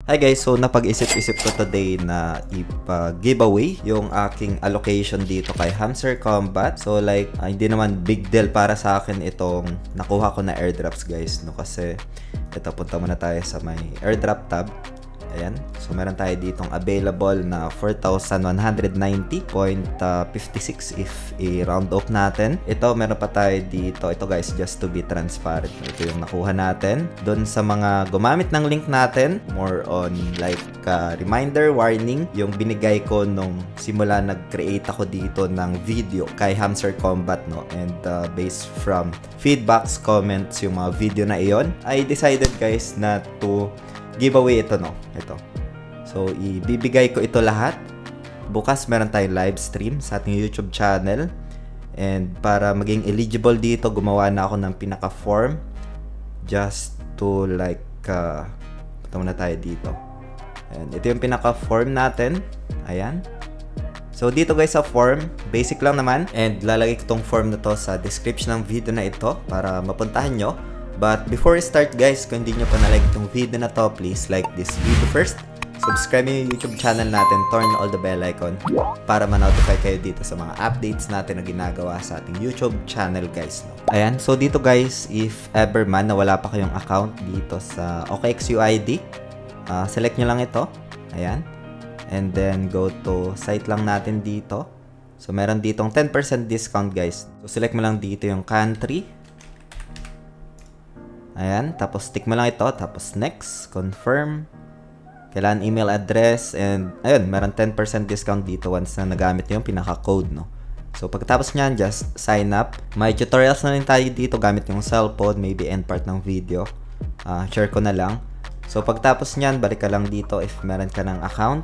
Hi guys, so napag-isip-isip ko today na ipa-giveaway yung aking allocation dito kay Hamster Combat. So like, hindi naman big deal para sa akin itong nakuha ko na airdrops guys, no? Kasi ito, punta muna tayo sa may airdrop tab. Ayan, so meron tayo ditong available na 4,190.56 if i-round off natin. Ito, meron pa tayo dito. Ito guys, just to be transparent. Ito yung nakuha natin. Doon sa mga gumamit ng link natin, more on like reminder, warning, yung binigay ko nung simula nag-create ako dito ng video kay Hamster Combat, no? And based from feedbacks, comments, yung mga video na iyon, I decided guys na to giveaway ito, no? Ito. So, ibibigay ko ito lahat. Bukas meron tayong live stream sa ating YouTube channel. And para maging eligible dito, gumawa na ako ng pinaka-form just to like, punta muna tayo dito. And ito yung pinaka-form natin. Ayan. So, dito guys sa form, basic lang naman. And lalagay ko tong form na to sa description ng video na ito para mapuntahan nyo. But before we start guys, kung hindi nyo pa na-like itong video na to, please like this video first. Subscribe yung YouTube channel natin, turn all the bell icon para ma-notify kayo dito sa mga updates natin na ginagawa sa ating YouTube channel guys, no? Ayan, so dito guys, if ever man na wala pa kayong account dito sa OKX-UID, select nyo lang ito. Ayan. And then go to site lang natin dito. So meron ditong 10% discount guys. So select mo lang dito yung country. Ayan, tapos tick mo lang ito, tapos next, confirm. Kailangan email address, and ayun, meron 10% discount dito once na nagamit yung pinaka-code, no? So, pagkatapos nyan, just sign up. May tutorials na rin tayo dito gamit yung cellphone, maybe end part ng video. Share ko na lang. So, pagkatapos nyan, balik ka lang dito if meron ka ng account.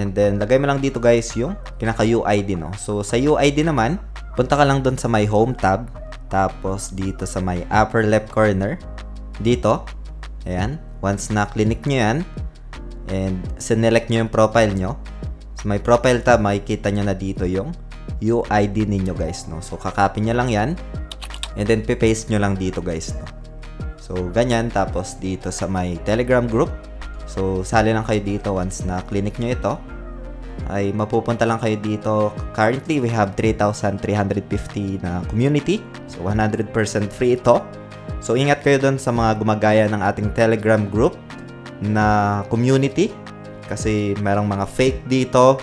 And then, lagay mo lang dito guys yung pinaka-UID, no? So, sa UID naman, punta ka lang dun sa my home tab. Tapos, dito sa my upper left corner. Dito. Ayan. Once na clinic nyo yan, and sinelect nyo yung profile nyo, sa my profile tab, makikita nyo na dito yung UID ninyo guys, no? So, kakopy nyo lang yan. And then, pipaste nyo lang dito guys, no? So, ganyan. Tapos, dito sa my Telegram group. So, sali lang kayo dito once na clinic nyo ito. Ay mapupunta lang kayo dito. Currently, we have 3,350 na community. So, 100% free ito. So, ingat kayo dun sa mga gumagaya ng ating Telegram group na community. Kasi merong mga fake dito.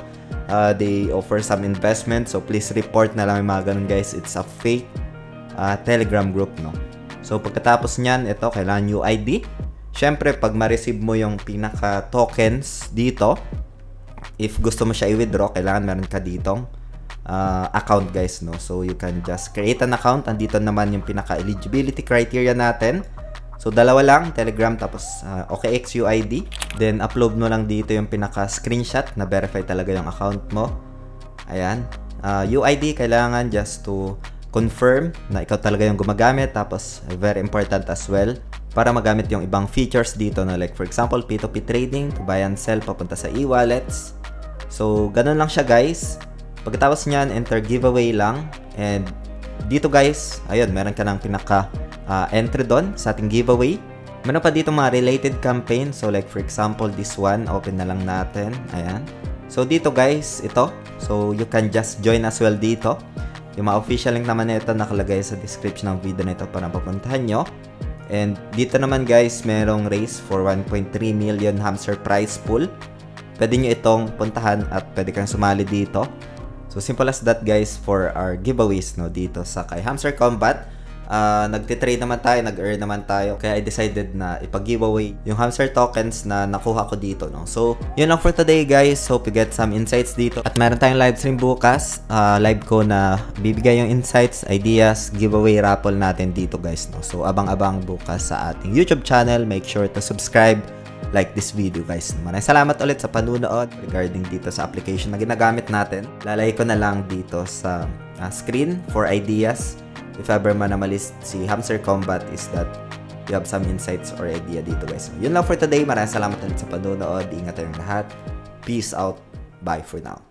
They offer some investment. So, please report na lang yung mga ganun guys. It's a fake Telegram group, no? So, pagkatapos nyan, ito, kailangan UID. Syempre, pag ma-receive mo yung pinaka-tokens dito, if gusto mo siya i-withdraw, kailangan meron ka ditong account guys, no? So, you can just create an account. Andito naman yung pinaka-eligibility criteria natin. So, dalawa lang, Telegram tapos OKX-UID. Then, upload mo lang dito yung pinaka-screenshot na verify talaga yung account mo. Ayan. UID, kailangan just to confirm na ikaw talaga yung gumagamit. Tapos, very important as well, para magamit yung ibang features dito na like for example, P2P trading, to buy and sell, papunta sa e-wallets. So, ganun lang siya guys. Pagkatapos nyan, enter giveaway lang. And dito guys, ayun, meron ka ng pinaka-entry doon sa ating giveaway. Meron pa dito mga related campaign. So, like for example, this one, open na lang natin. Ayan. So, dito guys, ito. So, you can just join as well dito. Yung mga official link naman nito nakalagay sa description ng video na ito para papuntahan nyo. And dito naman guys, merong race for 1.3 million hamster prize pool. Pwede nyo itong puntahan at pwede kang sumali dito. So simple as that guys for our giveaways, no, dito sa kay Hamster Combat. Nagtitrade naman tayo, nag-earn naman tayo. Kaya I decided na ipag-giveaway yung hamster tokens na nakuha ko dito, no. So yun lang for today guys. Hope you get some insights dito. At meron tayong live stream bukas. Live ko na bibigay yung insights, ideas, giveaway raffle natin dito guys, no. So abang-abang bukas sa ating YouTube channel. Make sure to subscribe, like this video guys. Maraming salamat ulit sa panunood regarding dito sa application na ginagamit natin. Lalagay ko na lang dito sa screen for ideas. If ever man na malist si Hamster Combat, is that you have some insights or idea dito guys. Yun lang for today. Maraming salamat ulit sa panunood. Ingat tayong lahat. Peace out. Bye for now.